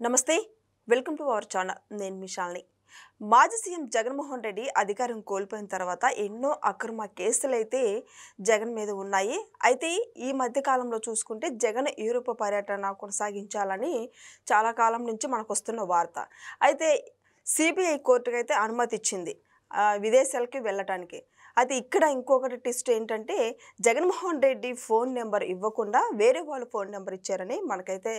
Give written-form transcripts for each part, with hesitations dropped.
నమస్తే welcome to our channel నేను మిషాల్ని మాజీ సీఎం జగన్మోహన్ రెడ్డి అధికారం కోల్పోయిన తర్వాత ఎన్నో అక్రమ కేసులైతే జగన్ మీద ఉన్నాయి. అయితే ఈ మధ్య కాలంలో చూసుకుంటే జగన్ యూరోప్ పర్యటన కొనసాగించాలని చాలా కాలం నుంచి మనకు వస్తున్న వార్త. అయితే సిబిఐ కోర్టుకైతే అనుమతి ఇచ్చింది విదేశాలకి వెళ్ళటానికి. అయితే ఇక్కడ ఇంకొకటి ట్విస్ట్ ఏంటంటే జగన్మోహన్ రెడ్డి ఫోన్ నెంబర్ ఇవ్వకుండా వేరే వాళ్ళు ఫోన్ నెంబర్ ఇచ్చారని మనకైతే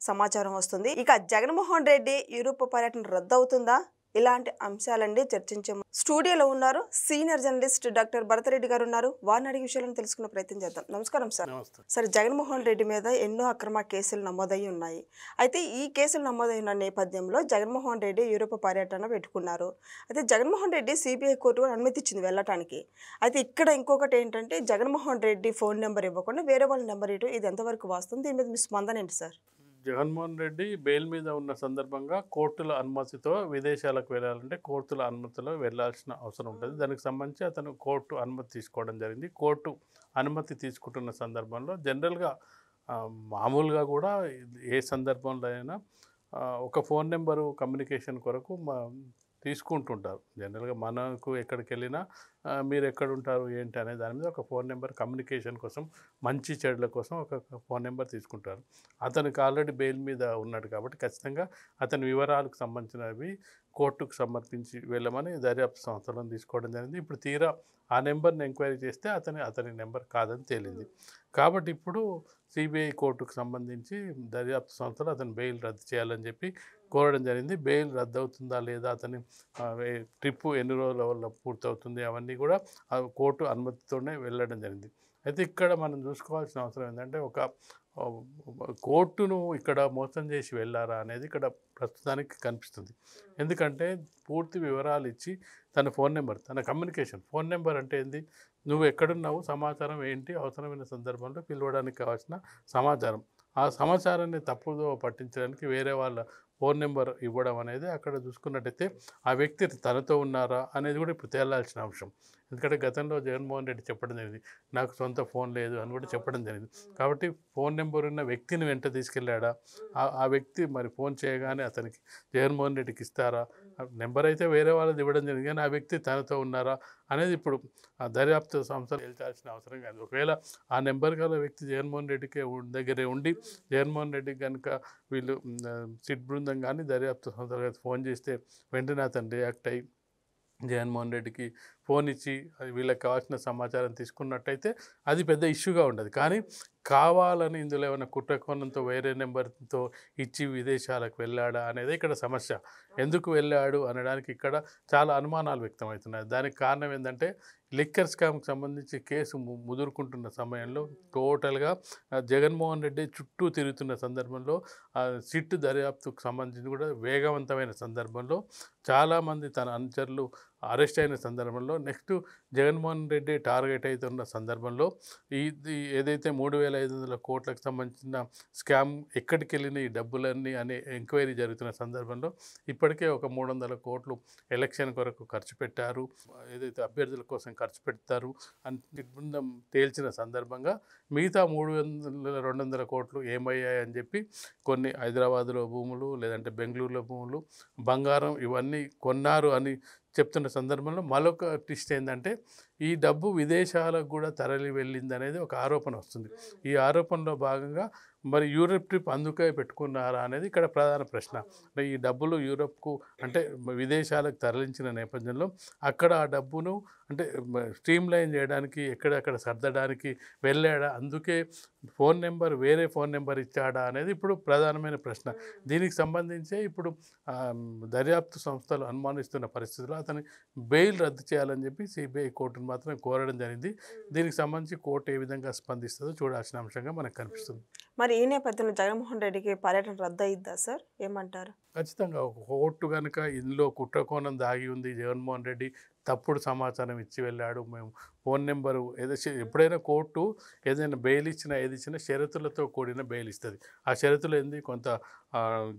సమాచారం వస్తుంది. ఇక జగన్మోహన్ రెడ్డి యూరోప్ పర్యటన రద్దు అవుతుందా? ఇలాంటి అంశాలండి చర్చించే స్టూడియోలో ఉన్నారు సీనియర్ జర్నలిస్ట్ డాక్టర్ భరతరెడ్డి గారు ఉన్నారు. వారిని అడిగే విషయాలను తెలుసుకునే ప్రయత్నం చేద్దాం. నమస్కారం సార్. సార్, జగన్మోహన్ రెడ్డి మీద ఎన్నో అక్రమ కేసులు నమోదయ్యి ఉన్నాయి. అయితే ఈ కేసులు నమోదైన నేపథ్యంలో జగన్మోహన్ రెడ్డి యూరోప్ పర్యటన పెట్టుకున్నారు. అయితే జగన్మోహన్ రెడ్డి సిబిఐ కోర్టు కూడా అనుమతి ఇచ్చింది వెళ్ళటానికి. అయితే ఇక్కడ ఇంకొకటి ఏంటంటే జగన్మోహన్ రెడ్డి ఫోన్ నెంబర్ ఇవ్వకుండా వేరే వాళ్ళ నెంబర్ ఇవ్వడం, ఇది ఎంతవరకు వాస్తవం? దీని మీద మీ స్పందన ఏంటి సార్? జగన్మోహన్ రెడ్డి బెయిల్ మీద ఉన్న సందర్భంగా కోర్టుల అనుమతితో విదేశాలకు వెళ్ళాలంటే కోర్టుల అనుమతిలో వెళ్ళాల్సిన అవసరం ఉంటుంది. దానికి సంబంధించి అతను కోర్టు అనుమతి తీసుకోవడం జరిగింది. కోర్టు అనుమతి తీసుకుంటున్న సందర్భంలో జనరల్గా మామూలుగా కూడా ఏ సందర్భంలో అయినా ఒక ఫోన్ నెంబరు కమ్యూనికేషన్ కొరకు తీసుకుంటుంటారు. జనరల్గా మనకు ఎక్కడికి వెళ్ళినా మీరు ఎక్కడుంటారు ఏంటి అనే దాని మీద ఒక ఫోన్ నెంబర్ కమ్యూనికేషన్ కోసం, మంచి చెడుల కోసం ఒక ఫోన్ నెంబర్ తీసుకుంటారు. అతనికి ఆల్రెడీ బెయిల్ మీద ఉన్నాడు కాబట్టి ఖచ్చితంగా అతని వివరాలకు సంబంధించినవి కోర్టుకు సమర్పించి వెళ్ళమని దర్యాప్తు సంస్థలను తీసుకోవడం జరిగింది. ఇప్పుడు తీరా ఆ నెంబర్ని ఎంక్వైరీ చేస్తే అతని నెంబర్ కాదని తేలింది. కాబట్టి ఇప్పుడు సిబిఐ కోర్టుకు సంబంధించి దర్యాప్తు సంస్థలు అతని బెయిల్ రద్దు చేయాలని చెప్పి కోరడం జరిగింది. బెయిల్ రద్దు అవుతుందా లేదా, అతని ట్రిప్పు ఎన్ని రోజుల వల్ల పూర్తవుతుంది, అవన్నీ కూడా కోర్టు అనుమతితోనే వెళ్ళడం జరిగింది. అయితే ఇక్కడ మనం చూసుకోవాల్సిన అవసరం ఏంటంటే ఒక కోర్టును ఇక్కడ మోసం చేసి వెళ్ళారా అనేది ఇక్కడ ప్రస్తుతానికి కనిపిస్తుంది. ఎందుకంటే పూర్తి వివరాలు ఇచ్చి తన ఫోన్ నెంబర్, తన కమ్యూనికేషన్ ఫోన్ నెంబర్ అంటే ఏంది, నువ్వు ఎక్కడున్నావు, సమాచారం ఏంటి, అవసరమైన సందర్భంలో పిలవడానికి కావాల్సిన సమాచారం, ఆ సమాచారాన్ని తప్పుదో పట్టించడానికి వేరే వాళ్ళ ఫోన్ నెంబర్ ఇవ్వడం అనేది అక్కడ చూసుకున్నట్టయితే ఆ వ్యక్తి తనతో ఉన్నారా అనేది కూడా ఇప్పుడు తేలాల్సిన అంశం. ఎందుకంటే గతంలో జగన్మోహన్ రెడ్డి చెప్పడం జరిగింది, నాకు సొంత ఫోన్ లేదు అని కూడా చెప్పడం జరిగింది. కాబట్టి ఫోన్ నెంబర్ ఉన్న వ్యక్తిని వెంట తీసుకెళ్ళాడా, ఆ వ్యక్తి మరి ఫోన్ చేయగానే అతనికి జగన్మోహన్ రెడ్డికి ఇస్తారా, నెంబర్ అయితే వేరే వాళ్ళది ఇవ్వడం జరిగింది కానీ ఆ వ్యక్తి తనతో ఉన్నారా అనేది ఇప్పుడు దర్యాప్తు సంస్థలు తేల్చాల్సిన అవసరం కాదు. ఒకవేళ ఆ నెంబర్ గల వ్యక్తి జగన్మోహన్ రెడ్డికి దగ్గరే ఉండి జగన్మోహన్ రెడ్డికి కనుక వీళ్ళు సిట్ బృందం కానీ దర్యాప్తు సంస్థలు ఫోన్ చేస్తే వెంటనే అతను రియాక్ట్ అయ్యి జగన్మోహన్ రెడ్డికి ఫోన్ ఇచ్చి వీళ్ళకి కావాల్సిన సమాచారం తీసుకున్నట్టయితే అది పెద్ద ఇష్యూగా ఉండదు. కానీ కావాలని ఇందులో ఏమైనా కుట్రకోణంతో వేరే నెంబర్తో ఇచ్చి విదేశాలకు వెళ్ళాడా అనేది ఇక్కడ సమస్య. ఎందుకు వెళ్ళాడు అనడానికి ఇక్కడ చాలా అనుమానాలు వ్యక్తమవుతున్నాయి. దానికి కారణం ఏంటంటే లిక్కర్ స్కామ్కి సంబంధించి కేసు ముదురుకుంటున్న సమయంలో టోటల్గా జగన్మోహన్ రెడ్డి చుట్టూ తిరుగుతున్న సందర్భంలో సిట్ దర్యాప్తుకు సంబంధించి కూడా వేగవంతమైన సందర్భంలో చాలామంది తన అనుచరులు అరెస్ట్ అయిన సందర్భంలో నెక్స్ట్ జగన్మోహన్ రెడ్డి టార్గెట్ అవుతున్న సందర్భంలో ఇది ఏదైతే 3,500 కోట్లకు సంబంధించిన స్కామ్ ఎక్కడికి వెళ్ళిన ఈ డబ్బులన్నీ అనే ఎంక్వైరీ జరుగుతున్న సందర్భంలో ఇప్పటికే ఒక 300 కోట్లు ఎలక్షన్ కొరకు ఖర్చు పెట్టారు, ఏదైతే అభ్యర్థుల కోసం ఖర్చు పెడతారు అని బృందం తేల్చిన సందర్భంగా మిగతా 300-200 కోట్లు ఏమయ్యాయని చెప్పి కొన్ని హైదరాబాదులో భూములు, లేదంటే బెంగళూరులో భూములు, బంగారం ఇవన్నీ కొన్నారు అని చెప్తున్న సందర్భంలో మరొక ట్విస్ట్ ఏంటంటే ఈ డబ్బు విదేశాలకు కూడా తరలి వెళ్ళింది అనేది ఒక ఆరోపణ వస్తుంది. ఈ ఆరోపణలో భాగంగా మరి యూరోప్ ట్రిప్ అందుకే పెట్టుకున్నారా అనేది ఇక్కడ ప్రధాన ప్రశ్న. అంటే ఈ డబ్బులు యూరోప్కు అంటే విదేశాలకు తరలించిన నేపథ్యంలో అక్కడ ఆ డబ్బును అంటే స్ట్రీమ్ లైన్ చేయడానికి ఎక్కడెక్కడ సర్దడానికి వెళ్ళాడా, అందుకే ఫోన్ నెంబర్ వేరే ఫోన్ నెంబర్ ఇచ్చాడా అనేది ఇప్పుడు ప్రధానమైన ప్రశ్న. దీనికి సంబంధించే ఇప్పుడు దర్యాప్తు సంస్థలు అనుమానిస్తున్న పరిస్థితుల్లో అతని బెయిల్ రద్దు చేయాలని చెప్పి సిబిఐ కోర్టును మాత్రం కోరడం జరిగింది. దీనికి సంబంధించి కోర్టు ఏ విధంగా స్పందిస్తుందో చూడాల్సిన అంశంగా మనకు కనిపిస్తుంది. మరి ఈ నేపథ్యంలో జగన్మోహన్ రెడ్డికి పర్యటన రద్దు అయిద్దా సార్? ఏమంటారు? ఖచ్చితంగా ఒక కోర్టు కనుక ఇందులో కుట్రకోణం దాగి ఉంది, జగన్మోహన్ రెడ్డి తప్పుడు సమాచారం ఇచ్చి వెళ్ళాడు, మేము ఫోన్ నెంబరు ఏదో ఎప్పుడైనా కోర్టు ఏదైనా బెయిల్ ఇచ్చినా ఏది ఇచ్చినా షరతులతో కూడిన బెయిల్ ఇస్తుంది. ఆ షరతులు ఏంది, కొంత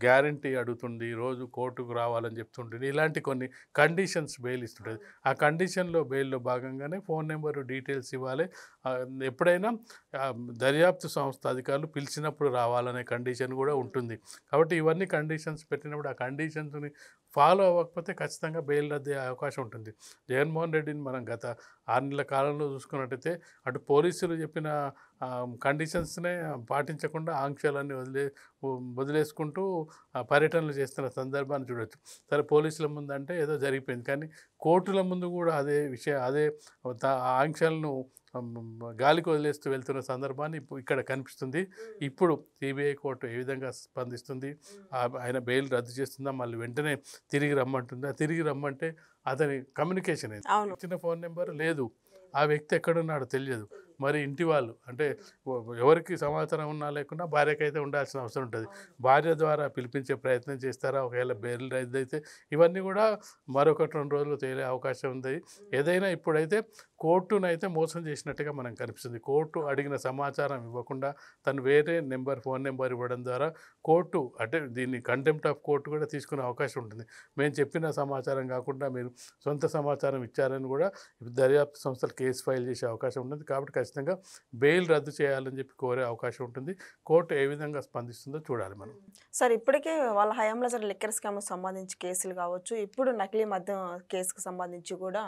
గ్యారంటీ అడుగుతుంది, రోజు కోర్టుకు రావాలని చెప్తుంటుంది, ఇలాంటి కొన్ని కండిషన్స్ బెయిల్ ఇస్తుంటుంది. ఆ కండిషన్లో బెయిల్లో భాగంగానే ఫోన్ నెంబరు డీటెయిల్స్ ఇవ్వాలి. ఎప్పుడైనా దర్యాప్తు సంస్థ అధికారులు పిలిచినప్పుడు రావాలనే కండిషన్ కూడా ఉంటుంది. కాబట్టి ఇవన్నీ కండిషన్స్ పెట్టినప్పుడు ఆ కండిషన్స్ని ఫాలో అవ్వకపోతే ఖచ్చితంగా బెయిల్ రద్దు అయ్యే అవకాశం ఉంటుంది. జగన్మోహన్ రెడ్డిని మనం గత 6 నెలల కాలంలో చూసుకున్నట్టయితే అటు పోలీసులు చెప్పిన కండిషన్స్నే పాటించకుండా ఆంక్షలన్నీ వదిలేసుకుంటూ పర్యటనలు చేస్తున్న సందర్భాన్ని చూడొచ్చు. సరే, పోలీసుల ముందు అంటే ఏదో జరిగిపోయింది, కానీ కోర్టుల ముందు కూడా అదే ఆంక్షలను గాలికి వదిలేస్తూ వెళ్తున్న సందర్భాన్ని ఇక్కడ కనిపిస్తుంది. ఇప్పుడు సిబిఐ కోర్టు ఏ విధంగా స్పందిస్తుంది, ఆయన బెయిల్ రద్దు చేస్తుందా, మళ్ళీ వెంటనే తిరిగి రమ్మంటుందా, తిరిగి రమ్మంటే అతని కమ్యూనికేషన్ ఇచ్చిన ఫోన్ నెంబర్ లేదు, ఆ వ్యక్తి ఎక్కడున్నాడో తెలియదు. మరి ఇంటి వాళ్ళు అంటే ఎవరికి సమాచారం ఉన్నా లేకున్నా భార్యకైతే ఉండాల్సిన అవసరం ఉంటుంది. భార్య ద్వారా పిలిపించే ప్రయత్నం చేస్తారా, ఒకవేళ బెయిల్ రద్దు అయితే ఇవన్నీ కూడా మరొక 2 రోజులు తేలే అవకాశం ఉంది. ఏదైనా ఇప్పుడైతే కోర్టునైతే మోసం చేసినట్టుగా మనకు కనిపిస్తుంది. కోర్టు అడిగిన సమాచారం ఇవ్వకుండా తను వేరే ఫోన్ నెంబర్ ఇవ్వడం ద్వారా కోర్టు అంటే దీన్ని కంటెంప్ట్ ఆఫ్ కోర్టు కూడా తీసుకునే అవకాశం ఉంటుంది. మేము చెప్పిన సమాచారం కాకుండా మీరు సొంత సమాచారం ఇచ్చారని కూడా దర్యాప్తు సంస్థలు కేసు ఫైల్ చేసే అవకాశం ఉంటుంది. కాబట్టి ఖచ్చితంగా బెయిల్ రద్దు చేయాలని చెప్పి కోరే అవకాశం ఉంటుంది. కోర్టు ఏ విధంగా స్పందిస్తుందో చూడాలి మనం. సార్, ఇప్పటికే వాళ్ళ హయాంలో జరిగిన లిక్కర్ స్కామ్కి సంబంధించి కేసులు కావచ్చు, ఇప్పుడు నకిలీ మద్యం కేసుకు సంబంధించి కూడా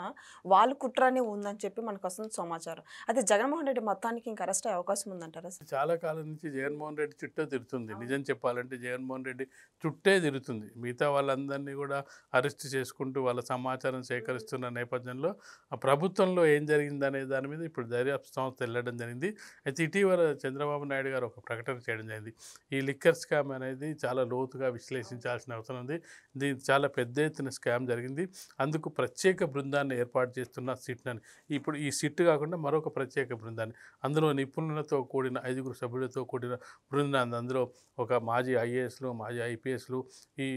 వాళ్ళు కుట్రనే ఉందని చెప్పి మనకు వస్తుంది సమాచారం. అయితే జగన్మోహన్ రెడ్డి మొత్తానికి ఇంకా అరెస్ట్ అయ్యే అవకాశం ఉందంటారా? చాలా కాలం నుంచి జగన్మోహన్ రెడ్డి చుట్టే తిరుగుతుంది. నిజం చెప్పాలంటే జగన్మోహన్ రెడ్డి చుట్టే తిరుగుతుంది. మిగతా వాళ్ళందరినీ కూడా అరెస్ట్ చేసుకుంటూ వాళ్ళ సమాచారం సేకరిస్తున్న నేపథ్యంలో ఆ ప్రభుత్వంలో ఏం జరిగిందనే దాని మీద ఇప్పుడు దర్యాప్తు సంస్థ వెళ్ళడం జరిగింది. అయితే ఇటీవల చంద్రబాబు నాయుడు గారు ఒక ప్రకటన చేయడం జరిగింది. ఈ లిక్కర్ స్కామ్ అనేది చాలా లోతుగా విశ్లేషించాల్సిన అవసరం ఉంది, ఇది చాలా పెద్ద ఎత్తున స్కామ్ జరిగింది, అందుకు ప్రత్యేక బృందాన్ని ఏర్పాటు చేస్తున్న సిట్ అని. ఇప్పుడు ఈ సిట్ కాకుండా మరొక ప్రత్యేక బృందాన్ని, అందులో నిపుణులతో కూడిన 5 సభ్యులతో కూడిన బృందాన్ని, అందులో ఒక మాజీ ఐఏఎస్లు, మాజీ ఐపీఎస్లు, ఈ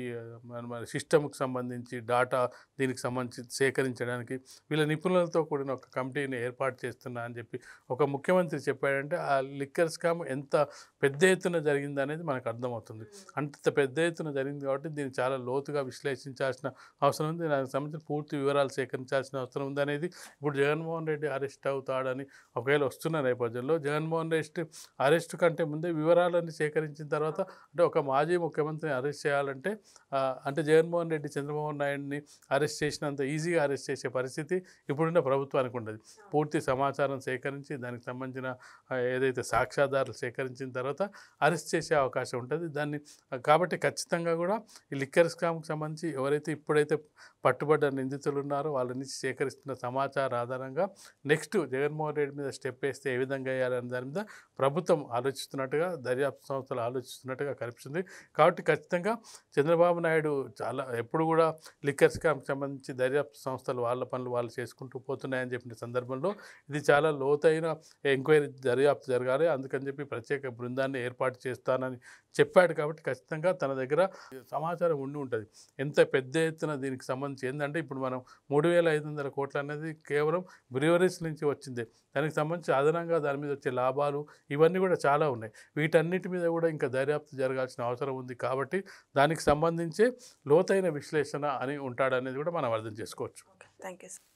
మన సిస్టమ్కి సంబంధించి డాటా దీనికి సంబంధించి సేకరించడానికి వీళ్ళ నిపుణులతో కూడిన ఒక కమిటీని ఏర్పాటు చేస్తున్నా అని చెప్పి ఒక ముఖ్యమంత్రి చెప్పాడంటే ఆ లిక్కర్ స్కామ్ ఎంత పెద్ద ఎత్తున జరిగింది అనేది మనకు అర్థమవుతుంది. అంత పెద్ద ఎత్తున జరిగింది కాబట్టి దీన్ని చాలా లోతుగా విశ్లేషించాల్సిన అవసరం ఉంది, దానికి సంబంధించిన పూర్తి వివరాలు సేకరించాల్సిన అవసరం ఉంది అనేది. ఇప్పుడు జగన్మోహన్ రెడ్డి అరెస్ట్ అవుతాడని ఒకవేళ వస్తున్న నేపథ్యంలో జగన్మోహన్ రెడ్డి అరెస్ట్ కంటే ముందే వివరాలన్నీ సేకరించిన తర్వాత, అంటే ఒక మాజీ ముఖ్యమంత్రిని అరెస్ట్ చేయాలంటే అంటే జగన్మోహన్ రెడ్డి చంద్రబాబు నాయుడిని అరెస్ట్ చేసినంత ఈజీగా అరెస్ట్ చేసే పరిస్థితి ఇప్పుడున్న ప్రభుత్వానికి ఉండదు. పూర్తి సమాచారం సేకరించి దానికి సంబంధించిన ఏదైతే సాక్ష్యాధారాలు సేకరించిన తర్వాత అరెస్ట్ చేసే అవకాశం ఉంటుంది దాన్ని. కాబట్టి ఖచ్చితంగా కూడా ఈ లిక్కర్ స్కామ్కి సంబంధించి ఎవరైతే ఇప్పుడైతే పట్టుబడ్డ నిందితులు ఉన్నారో వాళ్ళ నుంచి సేకరిస్తున్న సమాచారం ఆధారంగా నెక్స్ట్ జగన్మోహన్ రెడ్డి మీద స్టెప్ వేస్తే ఏ విధంగా వేయాలనే దాని మీద ప్రభుత్వం ఆలోచిస్తున్నట్టుగా, దర్యాప్తు సంస్థలు ఆలోచిస్తున్నట్టుగా కనిపిస్తుంది. కాబట్టి ఖచ్చితంగా చంద్రబాబు నాయుడు ఎప్పుడు కూడా లిక్కర్ స్కామ్కి సంబంధించి దర్యాప్తు సంస్థలు వాళ్ళ పనులు వాళ్ళు చేసుకుంటూ పోతున్నాయని చెప్పిన సందర్భంలో ఇది చాలా లోతైన ఎంక్వైరీ దర్యాప్తు జరగాలి, అందుకని చెప్పి ప్రత్యేక బృందాన్ని ఏర్పాటు చేస్తానని చెప్పాడు. కాబట్టి ఖచ్చితంగా తన దగ్గర సమాచారం ఉండి ఉంటుంది. ఎంత పెద్ద ఎత్తున దీనికి సంబంధించి ఏంటంటే ఇప్పుడు మనం 3,500 కోట్లు అనేది కేవలం బ్రూవరీస్ నుంచి వచ్చింది. దానికి సంబంధించి అదనంగా దాని మీద వచ్చే లాభాలు ఇవన్నీ కూడా చాలా ఉన్నాయి. వీటన్నిటి మీద కూడా ఇంకా దర్యాప్తు జరగాల్సిన అవసరం ఉంది. కాబట్టి దానికి సంబంధించి లోతైన విశ్లేషణ అని ఉంటాడనేది కూడా మనం అర్థం చేసుకోవచ్చు. Thank you sir.